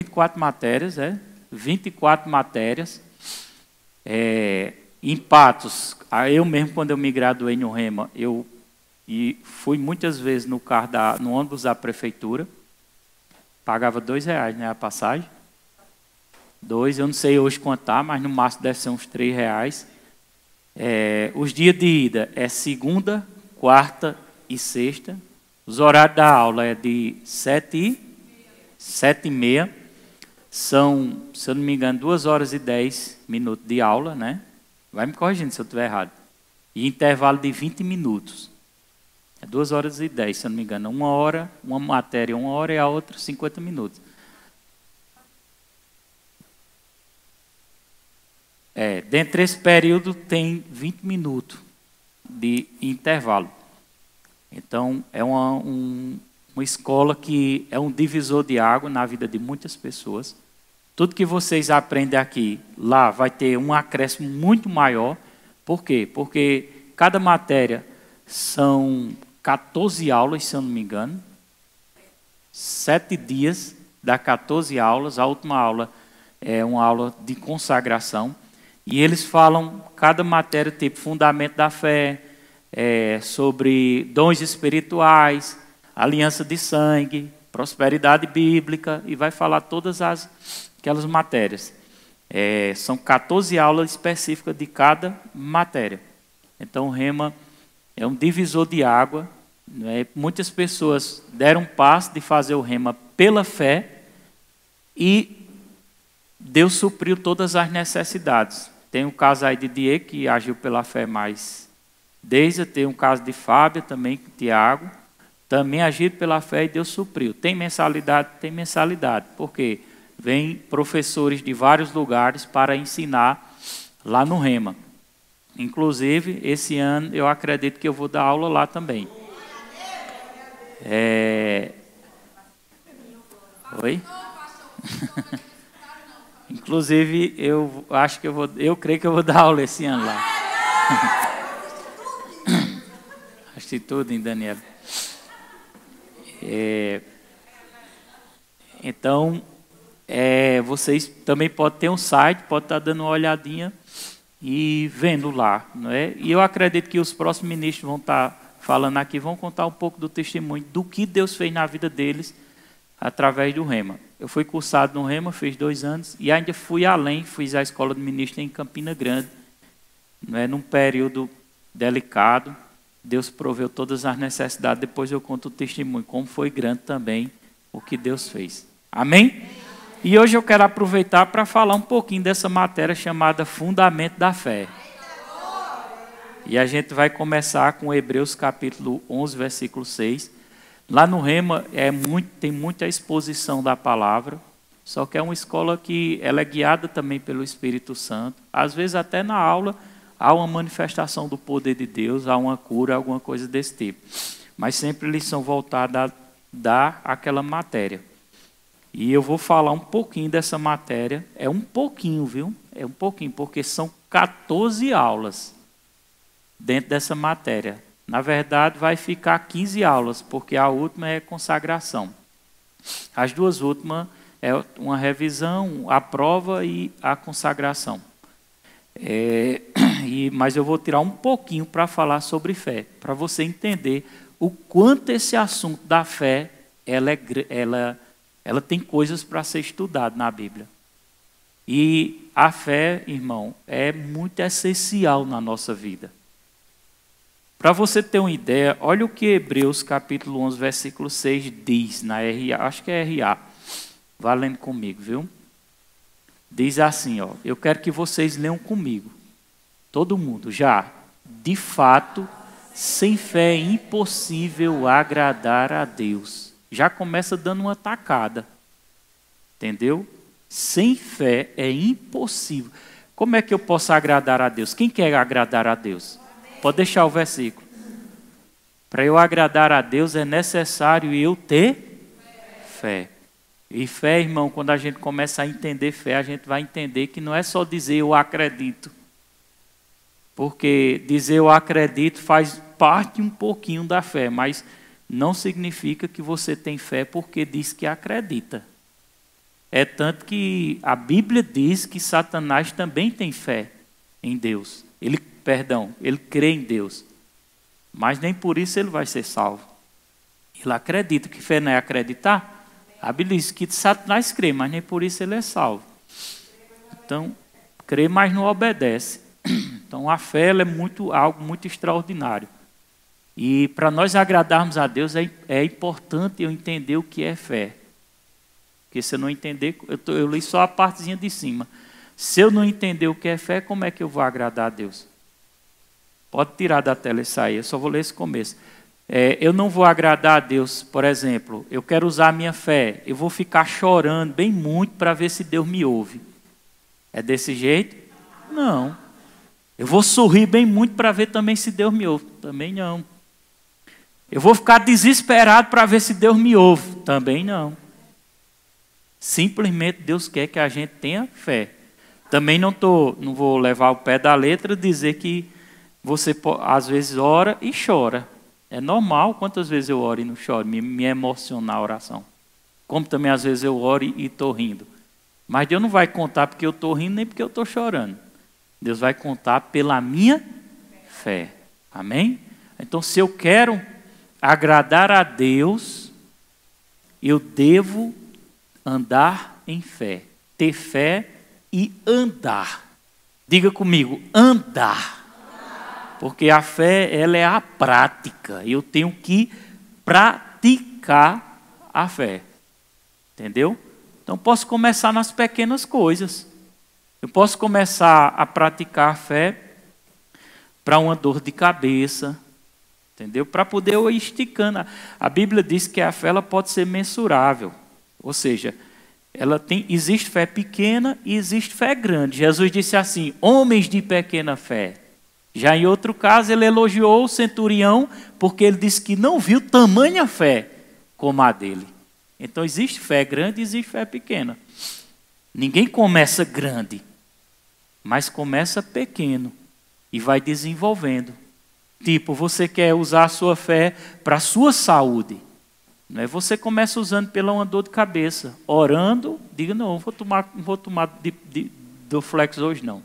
24 matérias, 24 matérias. Em Patos, eu mesmo, quando eu me graduei no Rema, eu fui muitas vezes no ônibus da prefeitura, pagava R$2, né, a passagem. 2, eu não sei hoje quanto tá, mas no máximo deve ser uns R$3. Os dias de ida é segunda, quarta e sexta. Os horários da aula é de 7h30. São, se eu não me engano, 2 horas e 10 minutos de aula, né? Vai me corrigindo se eu estiver errado. E intervalo de 20 minutos. 2 horas e 10, se eu não me engano. Uma hora, uma matéria 1 hora e a outra 50 minutos. Dentro desse período tem 20 minutos de intervalo. Então, é uma escola que é um divisor de água na vida de muitas pessoas. Tudo que vocês aprendem aqui, lá vai ter um acréscimo muito maior. Por quê? Porque cada matéria são 14 aulas, se eu não me engano. 7 dias dá 14 aulas. A última aula é uma aula de consagração. E eles falam, cada matéria, tipo fundamento da fé, sobre dons espirituais, aliança de sangue, prosperidade bíblica, e vai falar todas aquelas matérias. São 14 aulas específicas de cada matéria. Então, o Rema é um divisor de água. Né? Muitas pessoas deram um passo de fazer o Rema pela fé e Deus supriu todas as necessidades. Tem um caso aí de Diego, que agiu pela fé mais. Deise, tem um caso de Fábio também, Tiago, também agiu pela fé e Deus supriu. Tem mensalidade? Tem mensalidade. Por quê? Vem professores de vários lugares para ensinar lá no Rema. Inclusive, esse ano eu acredito que eu vou dar aula lá também. Oi? Inclusive, eu creio que eu vou dar aula esse ano lá. Acho que tudo, hein, Daniela? Então, vocês também podem ter um site, pode estar dando uma olhadinha e vendo lá, não é? E eu acredito que os próximos ministros vão estar falando aqui, vão contar um pouco do testemunho do que Deus fez na vida deles através do Rema. Eu fui cursado no Rema, fiz 2 anos, e ainda fui além, fiz a escola de ministro em Campina Grande, não é? Num período delicado. Deus proveu todas as necessidades. Depois eu conto o testemunho, como foi grande também o que Deus fez. Amém? E hoje eu quero aproveitar para falar um pouquinho dessa matéria chamada Fundamento da Fé. E a gente vai começar com Hebreus capítulo 11, versículo 6. Lá no Rema tem muita exposição da palavra, só que é uma escola que ela é guiada também pelo Espírito Santo. Às vezes até na aula há uma manifestação do poder de Deus, há uma cura, alguma coisa desse tipo. Mas sempre eles são voltados a dar aquela matéria. E eu vou falar um pouquinho dessa matéria. É um pouquinho, viu? É um pouquinho, porque são 14 aulas dentro dessa matéria. Na verdade, vai ficar 15 aulas, porque a última é consagração. As 2 últimas é uma revisão, a prova e a consagração. Mas eu vou tirar um pouquinho para falar sobre fé, para você entender o quanto esse assunto da fé, ela tem coisas para ser estudado na Bíblia. E a fé, irmão, é muito essencial na nossa vida. Para você ter uma ideia, olha o que Hebreus capítulo 11, versículo 6 diz na RA, acho que é RA, valendo comigo, viu? Diz assim, ó, eu quero que vocês leiam comigo, todo mundo, já. De fato, sem fé é impossível agradar a Deus. Já começa dando uma tacada, entendeu? Sem fé é impossível. Como é que eu posso agradar a Deus? Quem quer agradar a Deus? Pode deixar o versículo. Para eu agradar a Deus é necessário eu ter fé. E fé, irmão, quando a gente começa a entender fé, a gente vai entender que não é só dizer eu acredito. Porque dizer eu acredito faz parte um pouquinho da fé, mas não significa que você tem fé porque diz que acredita. É tanto que a Bíblia diz que Satanás também tem fé em Deus. Ele crê em Deus. Mas nem por isso ele vai ser salvo. Ele acredita. Que fé não é acreditar? A Bíblia diz que Satanás crê, mas nem por isso ele é salvo. Então, crê, mas não obedece. Então, a fé ela é algo muito extraordinário. E para nós agradarmos a Deus, é importante eu entender o que é fé. Porque se eu não entender, eu li só a partezinha de cima. Se eu não entender o que é fé, como é que eu vou agradar a Deus? Pode tirar da tela isso aí, eu só vou ler esse começo. Eu não vou agradar a Deus, por exemplo, eu quero usar a minha fé, eu vou ficar chorando bem muito para ver se Deus me ouve. É desse jeito? Não. Eu vou sorrir bem muito para ver também se Deus me ouve. Também não. Eu vou ficar desesperado para ver se Deus me ouve. Também não. Simplesmente Deus quer que a gente tenha fé. Também não vou levar o pé da letra e dizer que você às vezes ora e chora. É normal. Quantas vezes eu oro e não choro? Me emociona a oração. Como também às vezes eu oro e estou rindo. Mas Deus não vai contar porque eu estou rindo nem porque eu estou chorando. Deus vai contar pela minha fé. Amém? Então, se eu quero agradar a Deus, eu devo andar em fé. Ter fé e andar. Diga comigo, andar. Porque a fé, ela é a prática. Eu tenho que praticar a fé. Entendeu? Então, posso começar nas pequenas coisas. Eu posso começar a praticar a fé para uma dor de cabeça, entendeu? Para poder eu ir esticando. A Bíblia diz que a fé ela pode ser mensurável. Ou seja, existe fé pequena e existe fé grande. Jesus disse assim, homens de pequena fé. Já em outro caso, ele elogiou o centurião porque ele disse que não viu tamanha fé como a dele. Então, existe fé grande e existe fé pequena. Ninguém começa grande, mas começa pequeno e vai desenvolvendo. Tipo, você quer usar a sua fé para a sua saúde. Não é? Você começa usando pela uma dor de cabeça, orando, diga, não vou tomar do flex hoje não.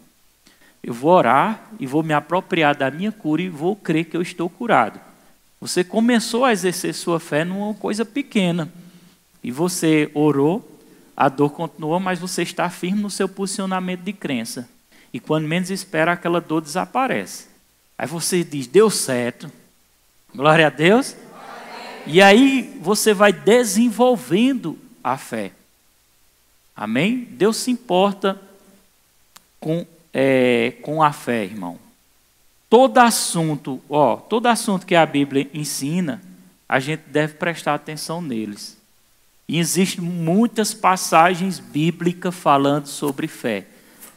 Eu vou orar e vou me apropriar da minha cura e vou crer que eu estou curado. Você começou a exercer sua fé numa coisa pequena. E você orou, a dor continuou, mas você está firme no seu posicionamento de crença. E quando menos espera, aquela dor desaparece. Aí você diz, deu certo. Glória a Deus. E aí você vai desenvolvendo a fé. Amém? Deus se importa com a fé, irmão. Todo assunto que a Bíblia ensina, a gente deve prestar atenção neles. E existem muitas passagens bíblicas falando sobre fé.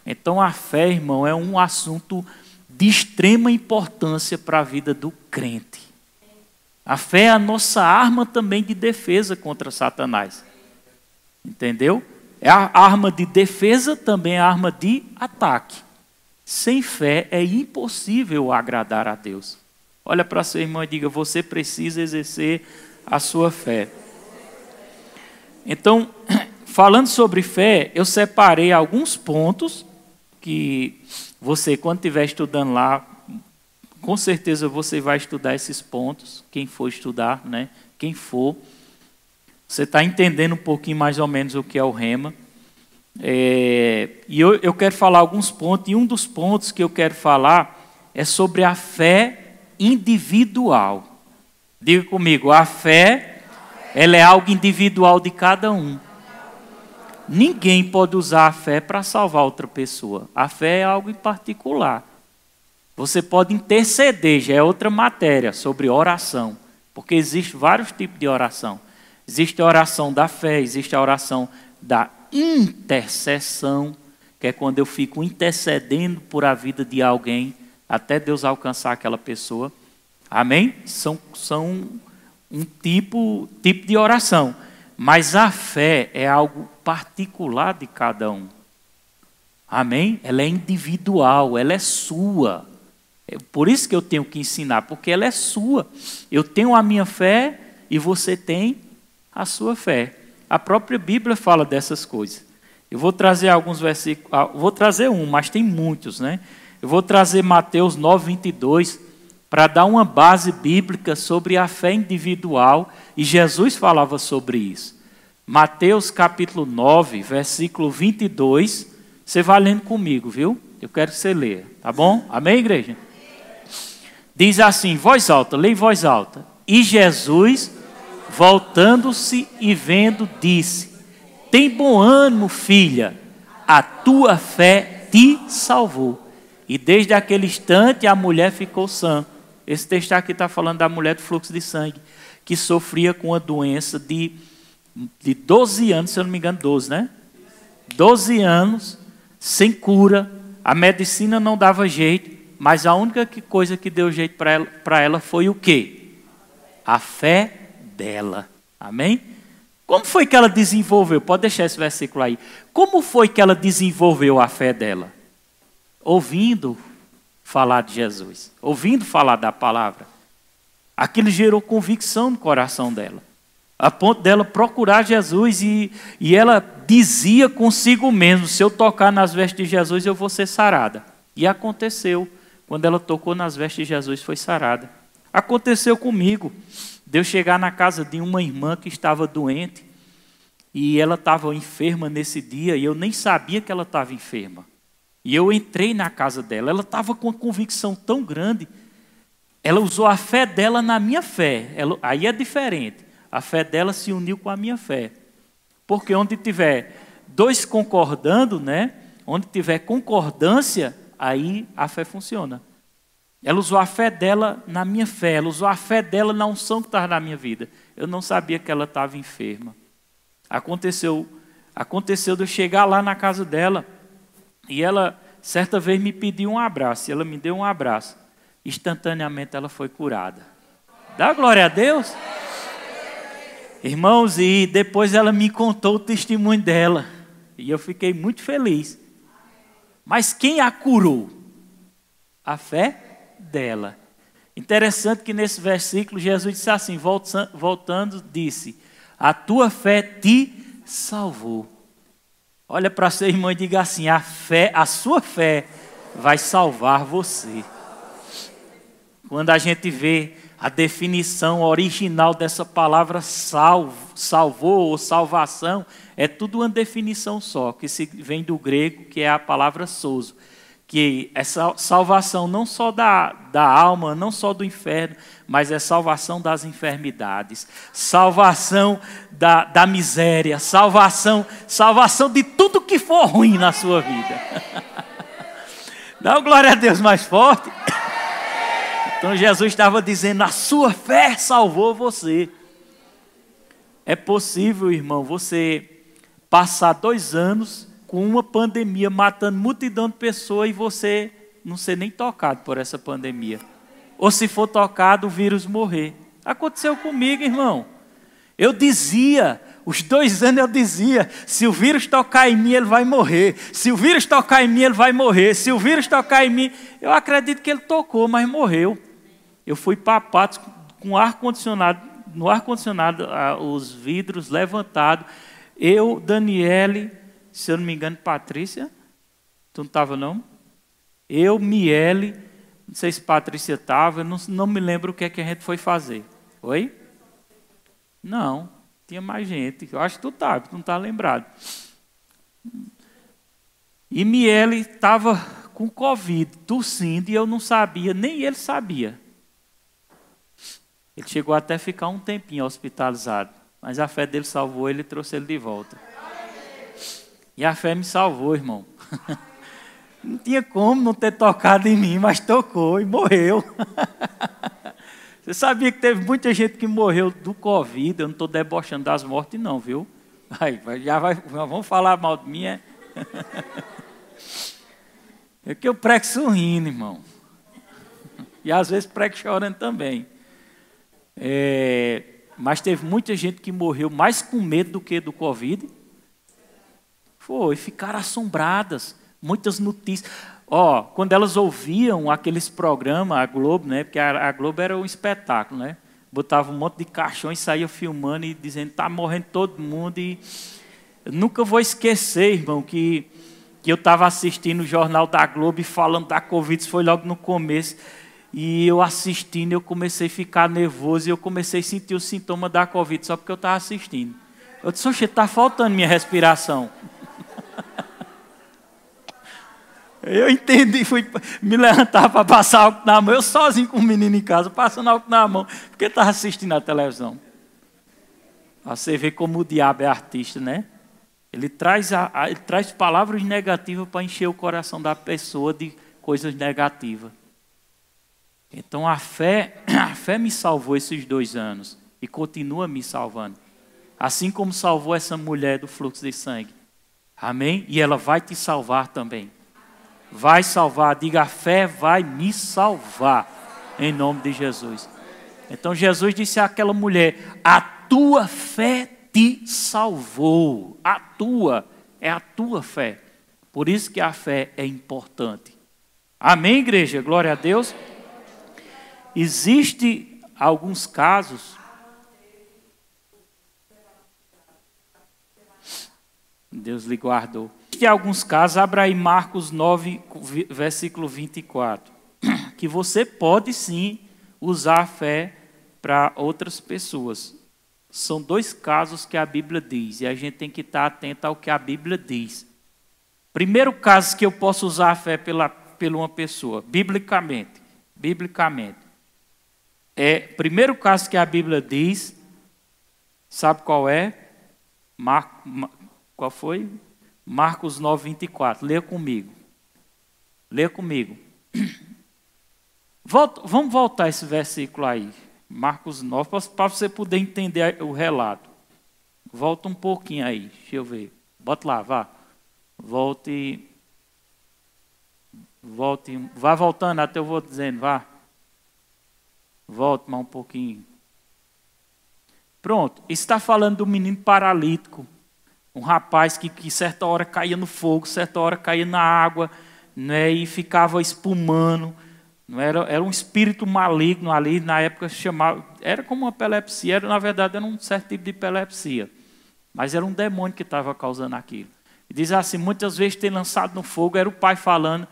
Então a fé, irmão, é um assunto de extrema importância para a vida do crente. A fé é a nossa arma também de defesa contra Satanás. Entendeu? É a arma de defesa, também é a arma de ataque. Sem fé é impossível agradar a Deus. Olha para seu irmão e diga, você precisa exercer a sua fé. Então, falando sobre fé, eu separei alguns pontos que você, quando estiver estudando lá, com certeza você vai estudar esses pontos, quem for estudar, né? Quem for. Você está entendendo um pouquinho mais ou menos o que é o rema. E eu quero falar alguns pontos, e um dos pontos que eu quero falar é sobre a fé individual. Diga comigo, a fé, ela é algo individual de cada um. Ninguém pode usar a fé para salvar outra pessoa. A fé é algo em particular. Você pode interceder, já é outra matéria, sobre oração. Porque existem vários tipos de oração. Existe a oração da fé, existe a oração da intercessão, que é quando eu fico intercedendo por a vida de alguém, até Deus alcançar aquela pessoa. Amém? São um tipo de oração. Mas a fé é algo particular de cada um. Amém? Ela é individual, ela é sua. É por isso que eu tenho que ensinar, porque ela é sua. Eu tenho a minha fé e você tem a sua fé. A própria Bíblia fala dessas coisas. Eu vou trazer alguns versículos, vou trazer um, mas tem muitos, né? Eu vou trazer Mateus 9, 22, para dar uma base bíblica sobre a fé individual, e Jesus falava sobre isso. Mateus capítulo 9, versículo 22, você vai lendo comigo, viu? Eu quero que você leia, tá bom? Amém, igreja? Diz assim, voz alta, leia em voz alta. E Jesus, voltando-se e vendo, disse: tem bom ânimo, filha, a tua fé te salvou. E desde aquele instante a mulher ficou sã. Esse texto aqui está falando da mulher do fluxo de sangue, que sofria com uma doença de 12 anos, se eu não me engano, 12, né? 12 anos, sem cura, a medicina não dava jeito, mas a única coisa que deu jeito para ela foi o quê? A fé dela. Amém? Como foi que ela desenvolveu? Pode deixar esse versículo aí. Como foi que ela desenvolveu a fé dela? Ouvindo falar de Jesus, ouvindo falar da palavra. Aquilo gerou convicção no coração dela, a ponto dela procurar Jesus e ela dizia consigo mesmo: se eu tocar nas vestes de Jesus eu vou ser sarada. E aconteceu, quando ela tocou nas vestes de Jesus foi sarada. Aconteceu comigo, de eu chegar na casa de uma irmã que estava doente, e ela estava enferma nesse dia, e eu nem sabia que ela estava enferma. E eu entrei na casa dela, ela estava com uma convicção tão grande, ela usou a fé dela na minha fé. Aí é diferente, a fé dela se uniu com a minha fé. Porque onde tiver dois concordando, né? Onde tiver concordância, aí a fé funciona. Ela usou a fé dela na minha fé, ela usou a fé dela na unção que estava na minha vida. Eu não sabia que ela estava enferma. Aconteceu de eu chegar lá na casa dela, e ela, certa vez, me pediu um abraço, e ela me deu um abraço. Instantaneamente ela foi curada. Dá glória a Deus? Irmãos, e depois ela me contou o testemunho dela, e eu fiquei muito feliz. Mas quem a curou? A fé dela. Interessante que nesse versículo Jesus disse assim, voltando, disse: a tua fé te salvou. Olha para sua irmã e diga assim: a sua fé vai salvar você. Quando a gente vê a definição original dessa palavra salvou ou salvação, é tudo uma definição só, que vem do grego, que é a palavra sozo, que é salvação não só da alma, não só do inferno, mas é salvação das enfermidades, salvação da miséria, salvação de tudo que for ruim na sua vida. Dá glória a Deus mais forte. Então Jesus estava dizendo: a sua fé salvou você. É possível, irmão, você passar 2 anos com uma pandemia matando multidão de pessoas e você não ser nem tocado por essa pandemia. Ou se for tocado, o vírus morrer. Aconteceu comigo, irmão. Eu dizia, os 2 anos eu dizia: se o vírus tocar em mim, ele vai morrer. Se o vírus tocar em mim, ele vai morrer. Se o vírus tocar em mim... Eu acredito que ele tocou, mas morreu. Eu fui papado com ar-condicionado, no ar-condicionado, os vidros levantados. Eu, Daniele, se eu não me engano, Patrícia, tu não estava não? Eu, Miele, não sei se Patrícia estava, não me lembro o que é que a gente foi fazer. Oi? Não, tinha mais gente. Eu acho que tu estava, tu não está lembrado. E Miele estava com Covid, tossindo, e eu não sabia, nem ele sabia. Ele chegou até a ficar um tempinho hospitalizado, mas a fé dele salvou ele e trouxe ele de volta. E a fé me salvou, irmão. Não tinha como não ter tocado em mim, mas tocou e morreu. Você sabia que teve muita gente que morreu do Covid? Eu não estou debochando das mortes não, viu? Já vamos falar mal de mim, é? É que eu prego sorrindo, irmão. E às vezes prego chorando também. Mas teve muita gente que morreu mais com medo do que do Covid. Ficaram assombradas. Muitas notícias. Quando elas ouviam aqueles programas, a Globo, né? Porque a Globo era um espetáculo, né? botava um monte de caixão e saía filmando e dizendo, está morrendo todo mundo. E eu nunca vou esquecer, irmão, que eu estava assistindo o Jornal da Globo e falando da Covid, isso foi logo no começo. E eu assistindo, eu comecei a ficar nervoso e eu comecei a sentir os sintomas da Covid, só porque eu estava assistindo. Eu disse, oxe, está faltando minha respiração. Eu entendi, fui me levantar para passar álcool na mão, eu sozinho com o menino em casa, passando álcool na mão, porque estava assistindo a televisão. Você vê como o diabo é artista, né? Ele traz palavras negativas para encher o coração da pessoa de coisas negativas. Então a fé me salvou esses 2 anos e continua me salvando. Assim como salvou essa mulher do fluxo de sangue. Amém? E ela vai te salvar também. Vai salvar, diga, a fé vai me salvar, em nome de Jesus. Então Jesus disse àquela mulher, a tua fé te salvou, é a tua fé. Por isso que a fé é importante. Amém, igreja? Glória a Deus. Existem alguns casos, Deus lhe guardou. Em alguns casos, abra aí Marcos 9, versículo 24, que você pode sim usar a fé para outras pessoas. São 2 casos que a Bíblia diz, e a gente tem que estar atento ao que a Bíblia diz. Primeiro caso que eu posso usar a fé pela uma pessoa, biblicamente. Primeiro caso que a Bíblia diz, sabe qual é? Qual foi? Marcos 9, 24. Leia comigo. Vamos voltar esse versículo aí. Marcos 9, para você poder entender o relato. Volta um pouquinho aí, deixa eu ver. Bota lá, vá. Volte. Vá voltando até eu vou dizendo, vá. Volte mais um pouquinho. Pronto, está falando do menino paralítico. Um rapaz que certa hora caía no fogo, certa hora caía na água, né, e ficava espumando. Não era um espírito maligno ali, na época chamava, era como uma epilepsia, na verdade era um certo tipo de epilepsia. Mas era um demônio que estava causando aquilo. E diz assim, muitas vezes tem lançado no fogo, era o pai falando,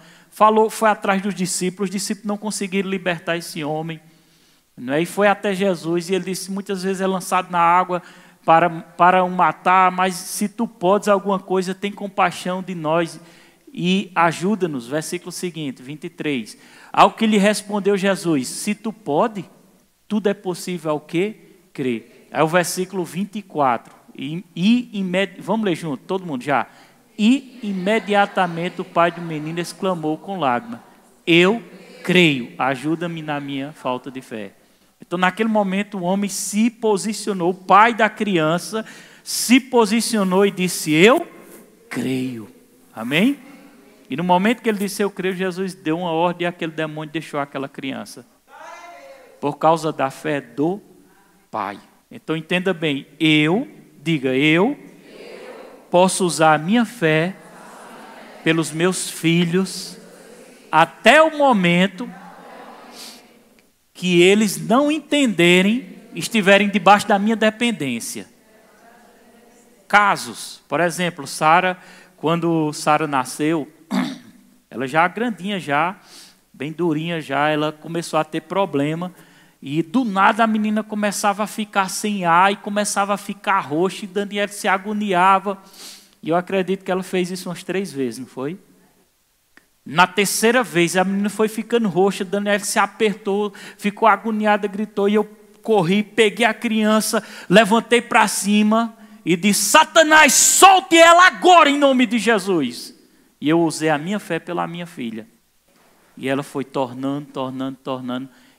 foi atrás dos discípulos, os discípulos não conseguiram libertar esse homem. Né, e foi até Jesus e ele disse, muitas vezes é lançado na água, para o matar, mas se tu podes alguma coisa, tem compaixão de nós e ajuda-nos. Versículo seguinte, 23. Ao que lhe respondeu Jesus, se tu pode, tudo é possível ao que crer. É o versículo 24. Vamos ler junto, todo mundo já. E imediatamente o pai do menino exclamou com lágrimas, eu creio, ajuda-me na minha falta de fé. Então, naquele momento, o homem se posicionou, o pai da criança se posicionou e disse, eu creio. Amém? E no momento que ele disse, eu creio, Jesus deu uma ordem e aquele demônio deixou aquela criança. Por causa da fé do pai. Então, entenda bem, eu posso usar a minha fé pelos meus filhos até o momento que eles não entenderem, estiverem debaixo da minha dependência. Casos, por exemplo, Sara, quando Sara nasceu, ela já grandinha já, bem durinha já, ela começou a ter problema e do nada a menina começava a ficar sem ar e começava a ficar roxa e Daniel se agoniava. E eu acredito que ela fez isso umas 3 vezes, não foi? Na 3ª vez, a menina foi ficando roxa, Daniel se apertou, ficou agoniada, gritou, e eu corri, peguei a criança, levantei para cima e disse, Satanás, solte ela agora em nome de Jesus. E eu usei a minha fé pela minha filha. E ela foi tornando,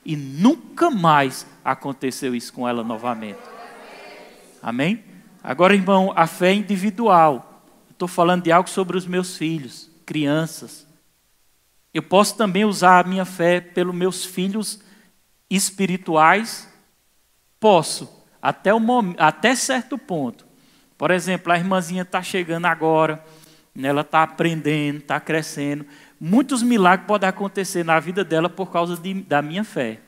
e nunca mais aconteceu isso com ela novamente. Amém? Agora, irmão, a fé é individual. Estou falando de algo sobre os meus filhos, crianças. Eu posso também usar a minha fé pelos meus filhos espirituais? Posso, até certo ponto. Por exemplo, a irmãzinha está chegando agora, ela está aprendendo, está crescendo. Muitos milagres podem acontecer na vida dela por causa da minha fé.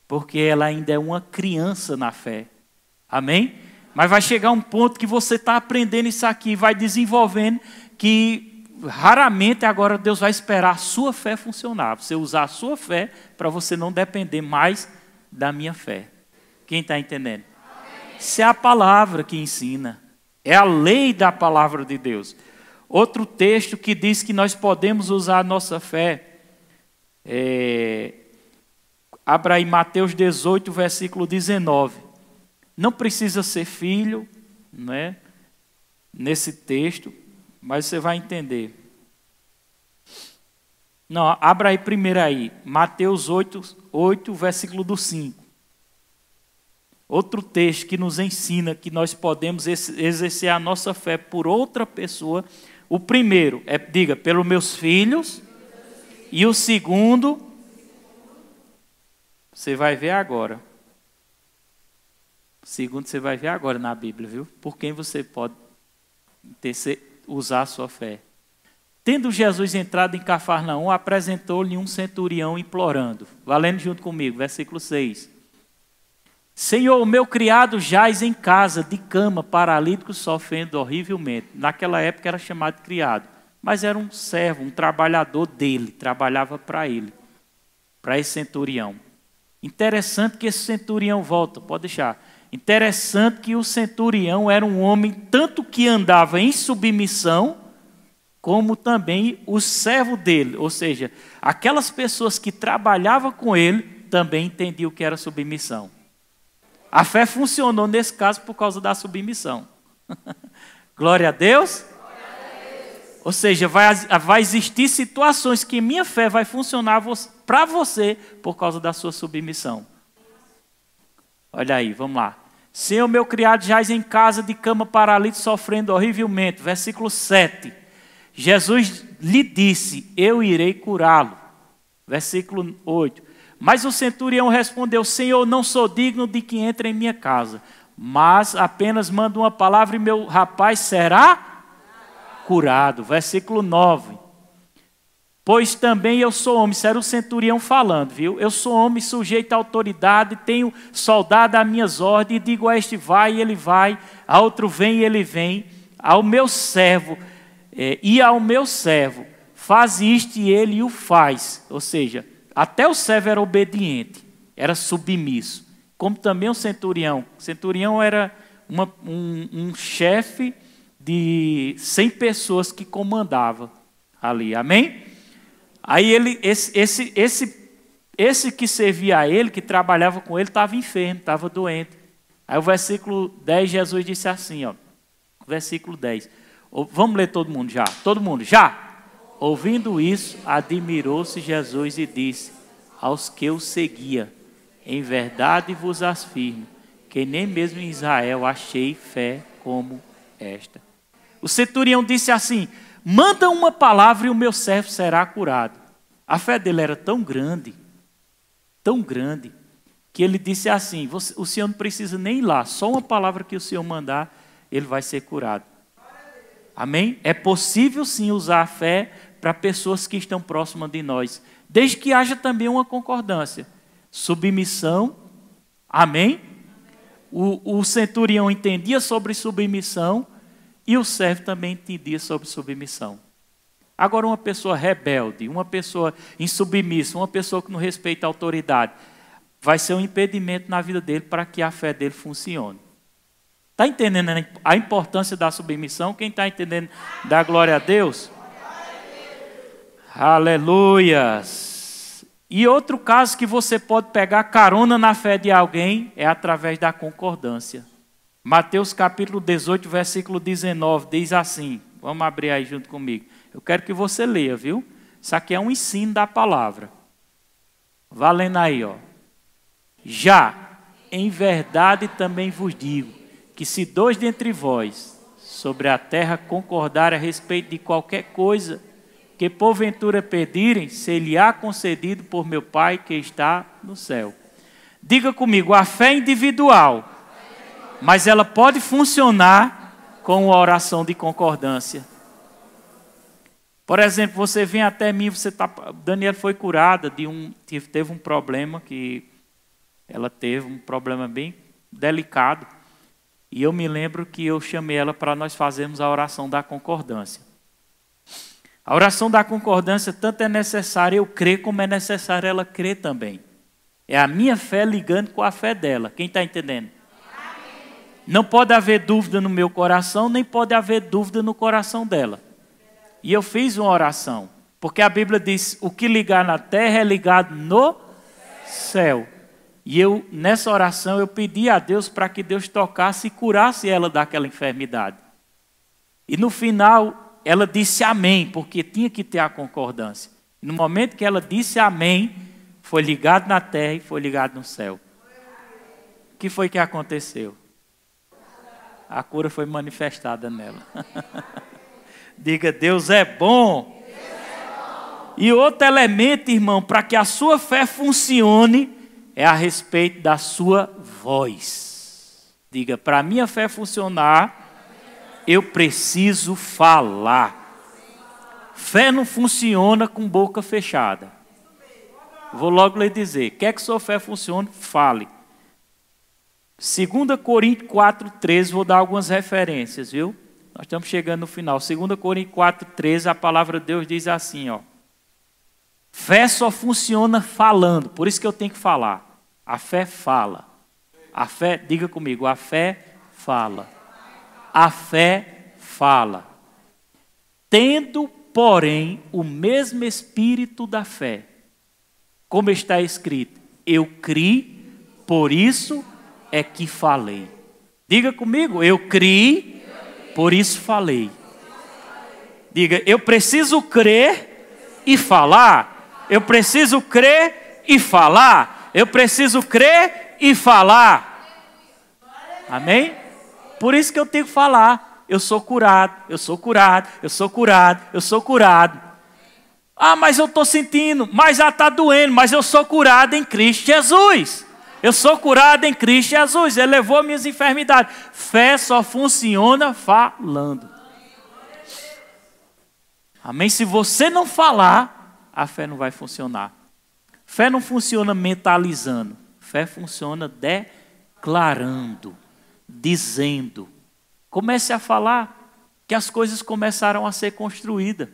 porque ela ainda é uma criança na fé. Amém? Mas vai chegar um ponto que você está aprendendo isso aqui, vai desenvolvendo, que raramente agora Deus vai esperar a sua fé funcionar. Você usar a sua fé para você não depender mais da minha fé. Quem está entendendo? Isso é a palavra que ensina. É a lei da palavra de Deus. Outro texto que diz que nós podemos usar a nossa fé. Abra aí Mateus 18, versículo 19. Não precisa ser filho, né, nesse texto, mas você vai entender. Não, abra aí primeiro aí. Mateus 8, versículo do 5. Outro texto que nos ensina que nós podemos exercer a nossa fé por outra pessoa. O primeiro é, diga, pelos meus filhos. E o segundo, você vai ver agora. O segundo você vai ver agora na Bíblia, viu? Por quem você pode usar a sua fé. Tendo Jesus entrado em Cafarnaum, apresentou-lhe um centurião implorando. Valendo junto comigo, versículo 6. Senhor, o meu criado jaz em casa, de cama, paralítico, sofrendo horrivelmente. Naquela época era chamado de criado, mas era um servo, um trabalhador dele, trabalhava para ele, para esse centurião. Interessante que esse centurião volta, pode deixar. Interessante que o centurião era um homem tanto que andava em submissão, como também o servo dele, ou seja, aquelas pessoas que trabalhavam com ele também entendiam o que era submissão. A fé funcionou nesse caso por causa da submissão. Glória a Deus. Ou seja, vai existir situações que minha fé vai funcionar para você por causa da sua submissão. Olha aí, vamos lá. Senhor, meu criado jaz em casa de cama paralítico, sofrendo horrivelmente. Versículo 7. Jesus lhe disse, eu irei curá-lo. Versículo 8. Mas o centurião respondeu, Senhor, não sou digno de que entre em minha casa, mas apenas manda uma palavra e meu rapaz será curado. Versículo 9. Pois também eu sou homem, isso era o centurião falando, viu? Eu sou homem sujeito à autoridade, tenho soldado às minhas ordens, e digo a este vai e ele vai, a outro vem e ele vem, ao meu servo, faz isto e ele o faz. Ou seja, até o servo era obediente, era submisso. Como também o centurião. O centurião era um chefe de 100 pessoas que comandava ali. Amém? Aí esse que servia a ele, que trabalhava com ele, estava enfermo, estava doente. Aí o versículo 10, Jesus disse assim, ó. Versículo 10. Vamos ler todo mundo já. Todo mundo, já. Ouvindo isso, admirou-se Jesus e disse aos que o seguia, em verdade vos afirmo, que nem mesmo em Israel achei fé como esta. O centurião disse assim, manda uma palavra e o meu servo será curado. A fé dele era tão grande, que ele disse assim, o senhor não precisa nem ir lá, só uma palavra que o senhor mandar, ele vai ser curado. Amém? É possível sim usar a fé para pessoas que estão próximas de nós, desde que haja também uma concordância. Submissão, amém? O centurião entendia sobre submissão e o servo também entendia sobre submissão. Agora uma pessoa rebelde, uma pessoa insubmissa, uma pessoa que não respeita a autoridade, vai ser um impedimento na vida dele para que a fé dele funcione. Está entendendo a importância da submissão? Quem está entendendo da glória a Deus? Aleluias! E outro caso que você pode pegar carona na fé de alguém é através da concordância. Mateus capítulo 18, versículo 19, diz assim, vamos abrir aí junto comigo. Eu quero que você leia, viu? Isso aqui é um ensino da palavra. Valendo aí, ó. Já, em verdade também vos digo, que se dois dentre vós sobre a terra concordarem a respeito de qualquer coisa que porventura pedirem, ser-lhe-á concedido por meu Pai que está no céu. Diga comigo, a fé é individual, mas ela pode funcionar com a oração de concordância. Por exemplo, você vem até mim, Daniel foi curada teve um problema que Ela teve um problema bem delicado. E eu me lembro que eu chamei ela para nós fazermos a oração da concordância. A oração da concordância tanto é necessária eu crer, como é necessário ela crer também. É a minha fé ligando com a fé dela. Quem está entendendo? Amém. Não pode haver dúvida no meu coração, nem pode haver dúvida no coração dela. E eu fiz uma oração. Porque a Bíblia diz, o que ligar na terra é ligado no céu. E eu, nessa oração, eu pedi a Deus para que Deus tocasse e curasse ela daquela enfermidade. E no final, ela disse amém, porque tinha que ter a concordância. E no momento que ela disse amém, foi ligado na terra e foi ligado no céu. O que foi que aconteceu? A cura foi manifestada nela. Diga, Deus é bom. E outro elemento, irmão, para que a sua fé funcione, é a respeito da sua voz. Diga, para a minha fé funcionar, eu preciso falar. Fé não funciona com boca fechada. Vou logo lhe dizer, quer que sua fé funcione, fale. 2 Coríntios 4,13, vou dar algumas referências, viu? Nós estamos chegando no final. 2 Coríntios 4,13, a palavra de Deus diz assim, ó. Fé só funciona falando, por isso que eu tenho que falar. A fé fala. A fé, diga comigo, a fé fala. A fé fala. Tendo, porém, o mesmo espírito da fé. Como está escrito, eu criei, por isso é que falei. Diga comigo, eu criei, por isso falei. Diga, eu preciso crer e falar. Eu preciso crer e falar. Eu preciso crer e falar. Amém? Por isso que eu tenho que falar. Eu sou curado, eu sou curado, eu sou curado, eu sou curado. Ah, mas eu estou sentindo, mas já está doendo, mas eu sou curado em Cristo Jesus. Eu sou curado em Cristo Jesus. Ele levou minhas enfermidades. Fé só funciona falando. Amém? Se você não falar, a fé não vai funcionar. Fé não funciona mentalizando. Fé funciona declarando, dizendo. Comece a falar que as coisas começaram a ser construídas.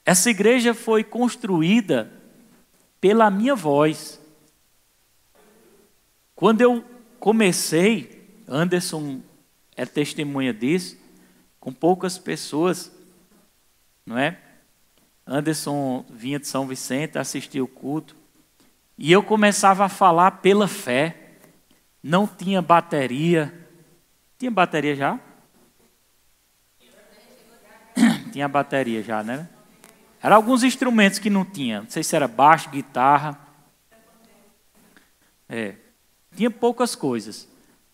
Essa igreja foi construída pela minha voz. Quando eu comecei, Anderson é testemunha disso, com poucas pessoas, não é? Anderson vinha de São Vicente, assistia o culto, e eu começava a falar pela fé. Não tinha bateria. Tinha bateria já? Tinha bateria já, né? Eram alguns instrumentos que não tinha. Não sei se era baixo, guitarra. Tinha poucas coisas.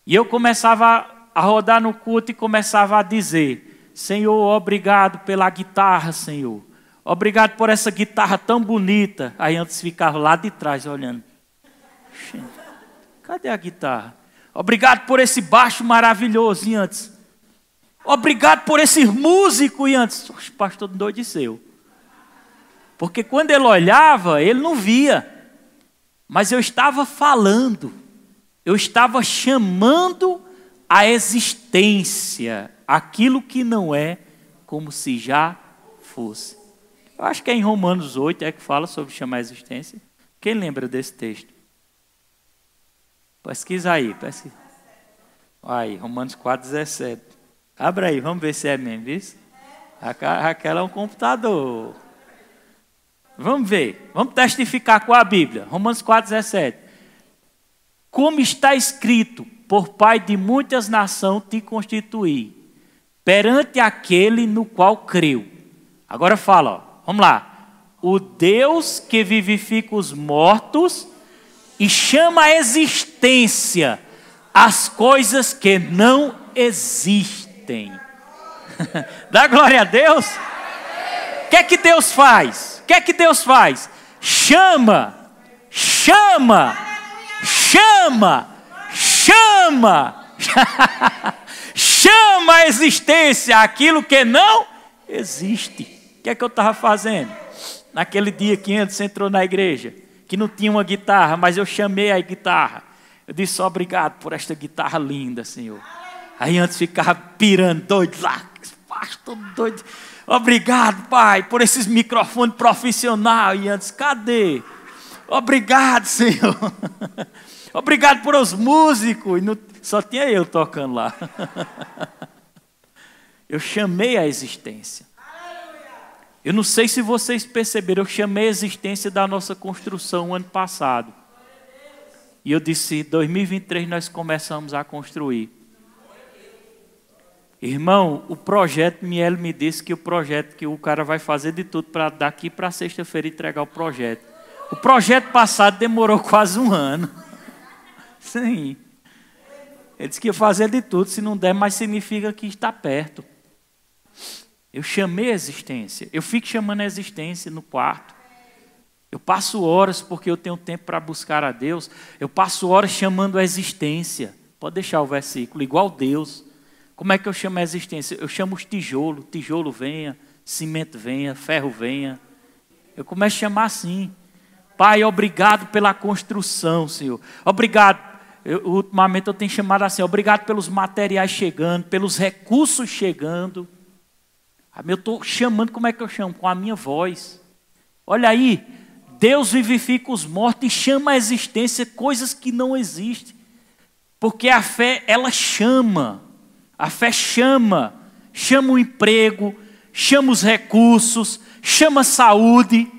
E eu começava a rodar no culto e começava a dizer, Senhor, obrigado pela guitarra, Senhor. Obrigado por essa guitarra tão bonita. Aí antes ficava lá de trás olhando. Cadê a guitarra? Obrigado por esse baixo maravilhoso. E antes? Obrigado por esse músico. E antes? O pastor doideceu. Porque quando ele olhava, ele não via. Mas eu estava falando. Eu estava chamando a existência. Aquilo que não é, como se já fosse. Eu acho que é em Romanos 8 que fala sobre chamar a existência. Quem lembra desse texto? Pesquisa aí. Pesquisa. Aí, Romanos 4,17. Abra aí, vamos ver se é mesmo, viu? Aquela é um computador. Vamos ver, vamos testificar com a Bíblia. Romanos 4,17. Como está escrito, por Pai de muitas nações te constituí, perante aquele no qual creu. Agora fala, ó. Vamos lá. O Deus que vivifica os mortos e chama a existência as coisas que não existem. Dá glória a Deus. O que é que Deus faz? O que é que Deus faz? Chama, chama, chama, chama. Chama a existência aquilo que não existe. O que é que eu estava fazendo? Naquele dia que antes entrou na igreja. O que não tinha uma guitarra, mas eu chamei a guitarra. Eu disse, obrigado por esta guitarra linda, Senhor. Aí antes ficava pirando, doido lá, pastor doido. Obrigado, Pai, por esses microfones profissionais. E antes, cadê? Obrigado, Senhor. Obrigado por os músicos. E não, só tinha eu tocando lá. Eu chamei a existência. Eu não sei se vocês perceberam, eu chamei a existência da nossa construção ano passado. E eu disse, em 2023 nós começamos a construir. Irmão, o projeto, Miele me disse que o projeto, que o cara vai fazer de tudo para daqui para sexta-feira entregar o projeto. O projeto passado demorou quase um ano. Sim. Ele disse que ia fazer de tudo, se não der, mas significa que está perto. Eu chamei a existência. Eu fico chamando a existência no quarto. Eu passo horas porque eu tenho tempo para buscar a Deus. Eu passo horas chamando a existência. Pode deixar o versículo, igual Deus. Como é que eu chamo a existência? Eu chamo os tijolos. Tijolo venha, cimento venha, ferro venha. Eu começo a chamar assim. Pai, obrigado pela construção, Senhor. Obrigado. Ultimamente eu tenho chamado assim. Obrigado pelos materiais chegando, pelos recursos chegando. Eu estou chamando, como é que eu chamo? Com a minha voz. Olha aí, Deus vivifica os mortos e chama à existência coisas que não existem. Porque a fé, ela chama. A fé chama. Chama o emprego, chama os recursos, chama a saúde.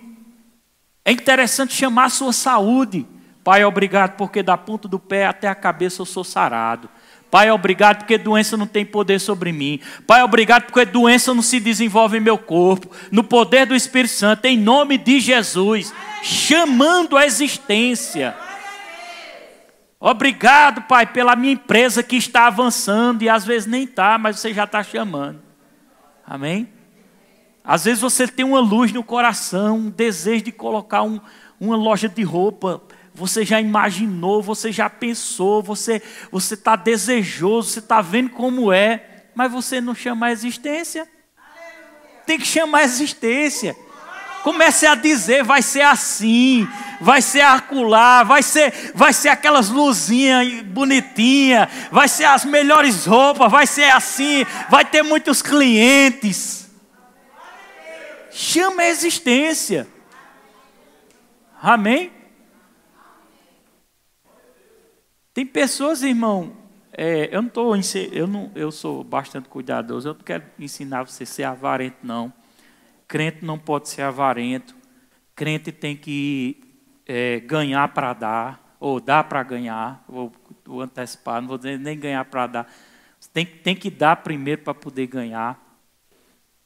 É interessante chamar a sua saúde. Pai, obrigado porque da ponta do pé até a cabeça eu sou sarado. Pai, obrigado porque doença não tem poder sobre mim. Pai, obrigado porque doença não se desenvolve em meu corpo. No poder do Espírito Santo, em nome de Jesus. Chamando a existência. Obrigado, Pai, pela minha empresa que está avançando. E às vezes nem está, mas você já está chamando. Amém? Às vezes você tem uma luz no coração, um desejo de colocar uma loja de roupa. Você já imaginou, você já pensou, você está desejoso, você está vendo como é, mas você não chama a existência. Tem que chamar a existência. Comece a dizer, vai ser assim, vai ser acolá, vai ser aquelas luzinhas bonitinhas, vai ser as melhores roupas, vai ser assim, vai ter muitos clientes. Chama a existência. Amém? Tem pessoas, irmão, eu sou bastante cuidadoso, eu não quero ensinar você a ser avarento, não. Crente não pode ser avarento. Crente tem que ganhar para dar, ou dar para ganhar, vou antecipar, não vou dizer nem ganhar para dar. Tem que dar primeiro para poder ganhar.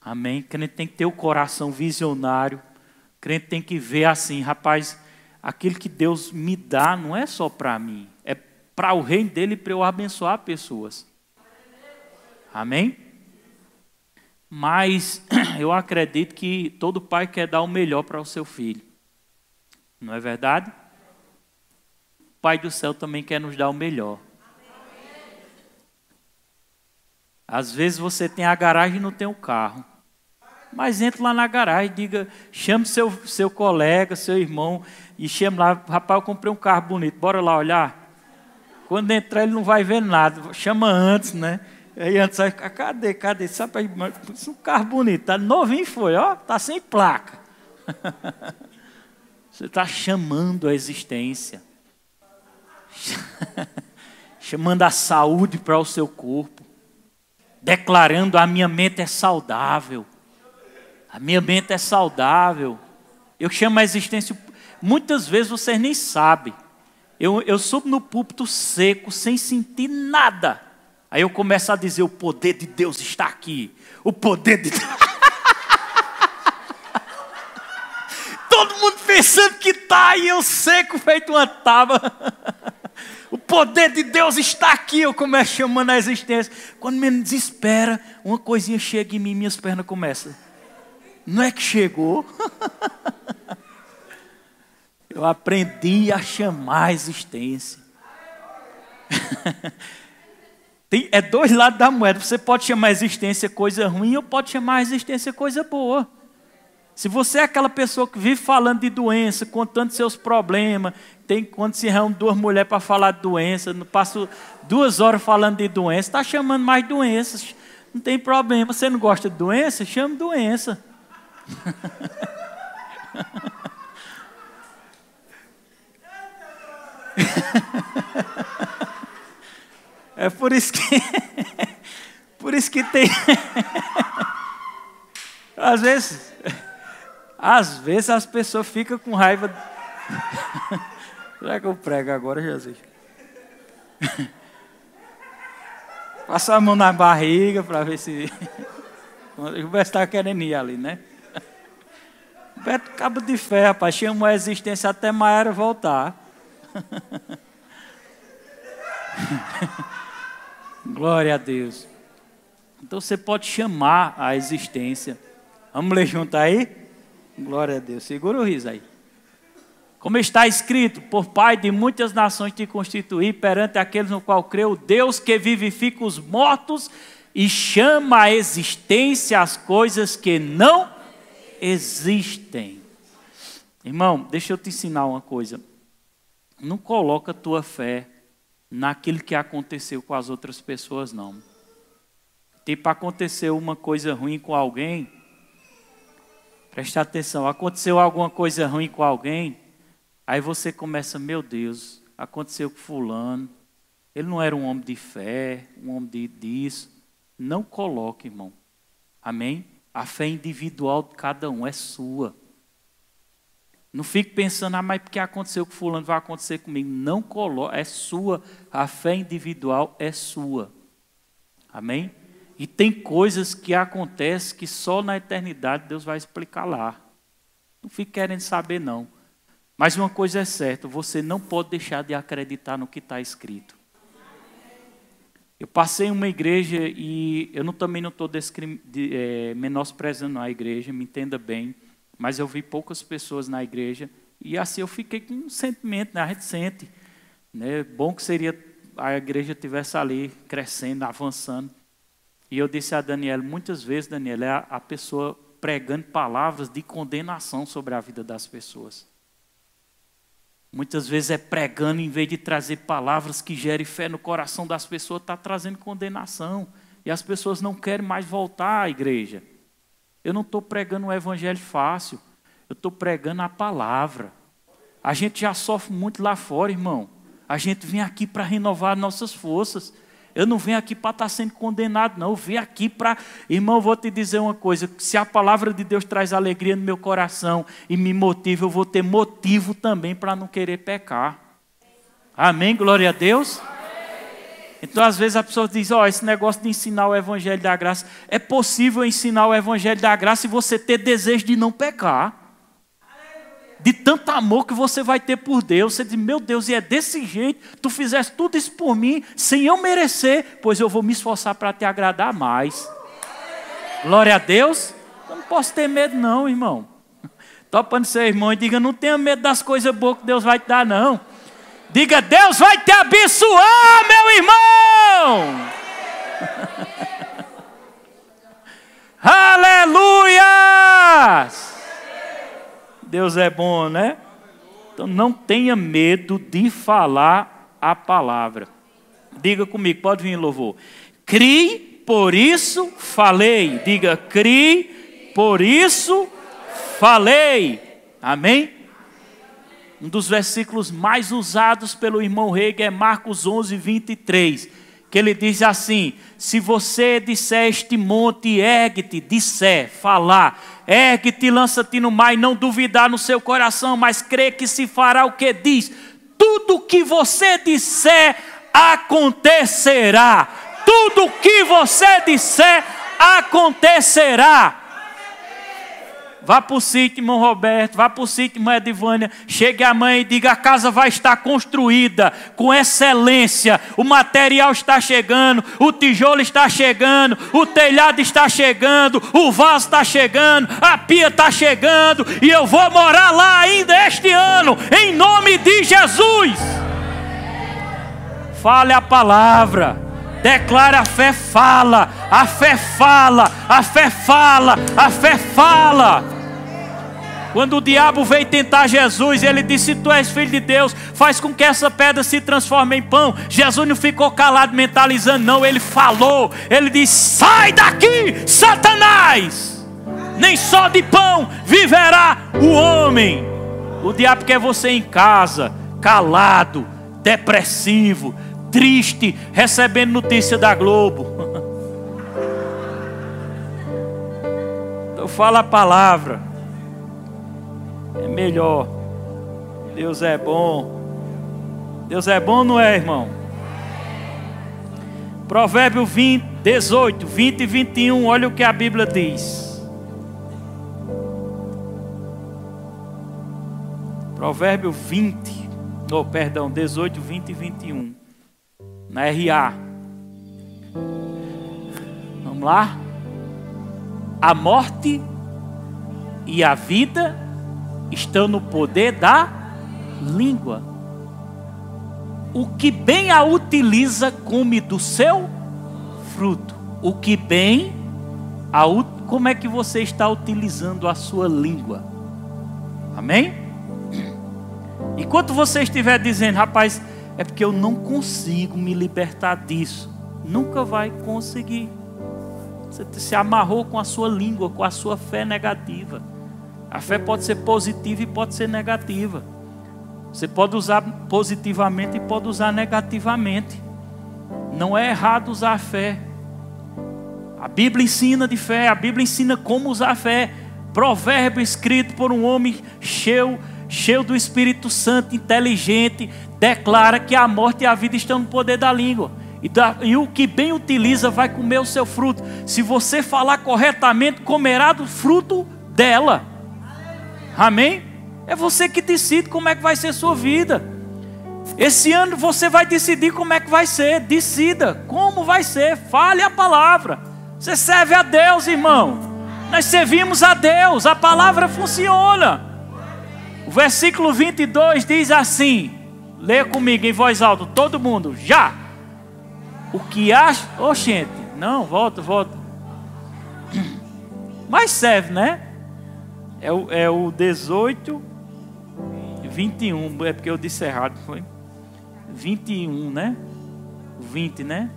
Amém? Crente tem que ter o coração visionário. Crente tem que ver assim, rapaz, aquilo que Deus me dá não é só para mim, é para o reino dele, para eu abençoar pessoas. Amém? Mas eu acredito que todo pai quer dar o melhor para o seu filho. Não é verdade? O Pai do céu também quer nos dar o melhor. Às vezes você tem a garagem e não tem o carro. Mas entre lá na garagem, diga, chame seu colega, seu irmão, e chame lá, rapaz, eu comprei um carro bonito, bora lá olhar. Quando entrar ele não vai ver nada, chama antes, né? Aí antes vai ficar, cadê? Sabe, um carro bonito, tá novinho foi, ó, tá sem placa. Você está chamando a existência. Chamando a saúde para o seu corpo. Declarando, a minha mente é saudável. A minha mente é saudável. Eu chamo a existência. Muitas vezes vocês nem sabem. Eu subo no púlpito seco, sem sentir nada. Aí eu começo a dizer, o poder de Deus está aqui. O poder de Deus. Todo mundo pensando que está, e eu seco feito uma tábua. O poder de Deus está aqui. Eu começo chamando a existência. Quando me desespera, uma coisinha chega em mim, minhas pernas começam. Não é que chegou? Eu aprendi a chamar a existência. É dois lados da moeda. Você pode chamar a existência coisa ruim, ou pode chamar a existência coisa boa. Se você é aquela pessoa que vive falando de doença, contando seus problemas, quando se reúne 2 mulheres para falar de doença, passa 2 horas falando de doença, está chamando mais doenças. Não tem problema. Você não gosta de doença? Chame doença. É por isso que tem. Às vezes as pessoas ficam com raiva. Será que eu prego agora, Jesus? Passa a mão na barriga para ver se. O Beto está querendo ir ali, né? Beto, cabo de fé, rapaz. Chamou a existência até Maera voltar. Glória a Deus. Então você pode chamar a existência. Vamos ler junto aí? Glória a Deus. Segura o riso aí. Como está escrito, por Pai de muitas nações te constituí, perante aqueles no qual creu, Deus que vivifica os mortos e chama à existência as coisas que não existem. Irmão, deixa eu te ensinar uma coisa. Não coloca a tua fé naquilo que aconteceu com as outras pessoas, não. Tipo, aconteceu uma coisa ruim com alguém, presta atenção, aconteceu alguma coisa ruim com alguém, aí você começa, meu Deus, aconteceu com fulano, ele não era um homem de fé, um homem disso. Não coloque, irmão. Amém? A fé individual de cada um é sua. Não fique pensando, mas porque aconteceu com fulano, vai acontecer comigo. Não coloque, é sua. A fé individual é sua. Amém? E tem coisas que acontecem que só na eternidade Deus vai explicar lá. Não fique querendo saber, não. Mas uma coisa é certa, você não pode deixar de acreditar no que está escrito. Eu passei em uma igreja e eu também não estou menosprezando a igreja, me entenda bem, mas eu vi poucas pessoas na igreja e assim eu fiquei com um sentimento, né? A gente sente, né? Bom que seria a igreja estivesse ali crescendo, avançando. E eu disse a Daniela, muitas vezes, Daniela, é a pessoa pregando palavras de condenação sobre a vida das pessoas. Muitas vezes é pregando, em vez de trazer palavras que gerem fé no coração das pessoas, está trazendo condenação. E as pessoas não querem mais voltar à igreja. Eu não estou pregando um evangelho fácil. Eu estou pregando a palavra. A gente já sofre muito lá fora, irmão. A gente vem aqui para renovar nossas forças. Eu não venho aqui para estar sendo condenado, não. Eu venho aqui para... Irmão, eu vou te dizer uma coisa. Se a palavra de Deus traz alegria no meu coração e me motiva, eu vou ter motivo também para não querer pecar. Amém? Glória a Deus. Então, às vezes, a pessoa diz, esse negócio de ensinar o evangelho da graça, é possível ensinar o evangelho da graça e você ter desejo de não pecar. De tanto amor que você vai ter por Deus. Você diz, meu Deus, e é desse jeito, tu fizeste tudo isso por mim, sem eu merecer, pois eu vou me esforçar para te agradar mais. Glória a Deus. Eu não posso ter medo não, irmão. Topa no seu irmão e diga, não tenha medo das coisas boas que Deus vai te dar, não. Diga, Deus vai te abençoar, meu irmão. Aleluia! Deus é bom, né? Então não tenha medo de falar a palavra. Diga comigo, pode vir em louvor. Crie, por isso falei. Diga, crie, por isso falei. Amém? Um dos versículos mais usados pelo irmão Rega é Marcos 11, 23. Que ele diz assim, se você disser este monte, ergue-te, disser, falar, ergue-te, lança-te no mar e não duvidar no seu coração, mas crê que se fará o que diz. Tudo que você disser, acontecerá. Tudo que você disser, acontecerá. Vá para o sítio, irmão Roberto, vá para o sítio, irmã Edivânia, chegue amanhã e diga, a casa vai estar construída com excelência, o material está chegando, o tijolo está chegando, o telhado está chegando, o vaso está chegando, a pia está chegando, e eu vou morar lá ainda este ano, em nome de Jesus. Fale a palavra. Declara, a fé fala, a fé fala, a fé fala, a fé fala. Quando o diabo veio tentar Jesus, ele disse: se tu és filho de Deus, faz com que essa pedra se transforme em pão. Jesus não ficou calado mentalizando, não. Ele falou, ele disse: sai daqui, Satanás! Nem só de pão viverá o homem. O diabo quer você em casa, calado, depressivo, triste, recebendo notícia da Globo. Então fala a palavra. É melhor. Deus é bom. Deus é bom, não é, irmão? Provérbio 18, 20 e 21. Olha o que a Bíblia diz. Provérbio 18, 20 e 21. Na RA. Vamos lá. A morte e a vida estão no poder da língua. O que bem a utiliza, come do seu fruto. O que bem como é que você está utilizando a sua língua? Amém? Enquanto você estiver dizendo: rapaz, é porque eu não consigo me libertar disso, nunca vai conseguir. Você se amarrou com a sua língua, com a sua fé negativa. A fé pode ser positiva e pode ser negativa. Você pode usar positivamente e pode usar negativamente. Não é errado usar a fé. A Bíblia ensina de fé, a Bíblia ensina como usar a fé. Provérbio escrito por um homem cheio do Espírito Santo, inteligente, declara que a morte e a vida estão no poder da língua. E o que bem utiliza vai comer o seu fruto. Se você falar corretamente, comerá do fruto dela. Amém? É você que decide como é que vai ser sua vida. Esse ano você vai decidir como é que vai ser. Decida como vai ser. Fale a palavra. Você serve a Deus, irmão. Nós servimos a Deus. A palavra funciona. O versículo 22 diz assim. Leia comigo em voz alta. Todo mundo. Já. O que acha... Oxente. Não, volta. Mas serve, né? É o 18, 21. É porque eu disse errado. Foi 21, né? 20, né?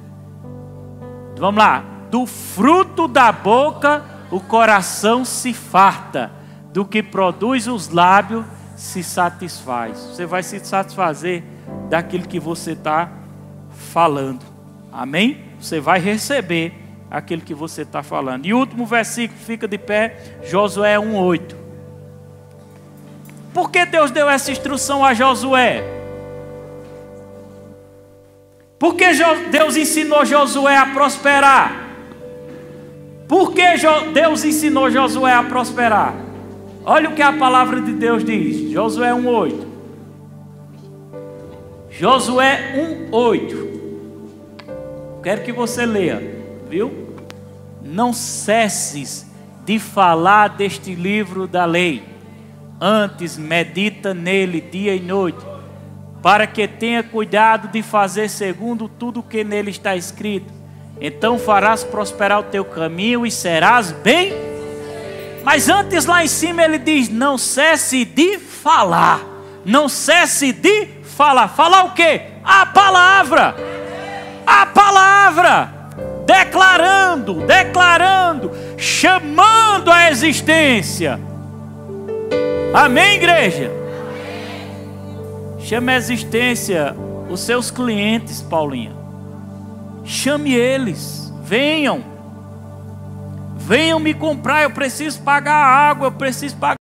Vamos lá. Do fruto da boca o coração se farta. Do que produz os lábios se satisfaz. Você vai se satisfazer daquilo que você está falando. Amém? Você vai receber aquilo que você está falando. E o último versículo, fica de pé, Josué 1:8. Por que Deus deu essa instrução a Josué? Por que Deus ensinou Josué a prosperar? Por que Deus ensinou Josué a prosperar? Olha o que a palavra de Deus diz. Josué 1:8. Josué 1:8. Quero que você leia, viu? Não cesses de falar deste livro da lei. Antes medita nele dia e noite, para que tenha cuidado de fazer segundo tudo o que nele está escrito. Então farás prosperar o teu caminho e serás bem. Mas antes lá em cima ele diz: não cesse de falar. Não cesse de falar. Falar o quê? A palavra. A palavra. Declarando, chamando a existência. Amém, igreja? Chame a existência os seus clientes, Paulinha. Chame eles. Venham me comprar. Eu preciso pagar a água, eu preciso pagar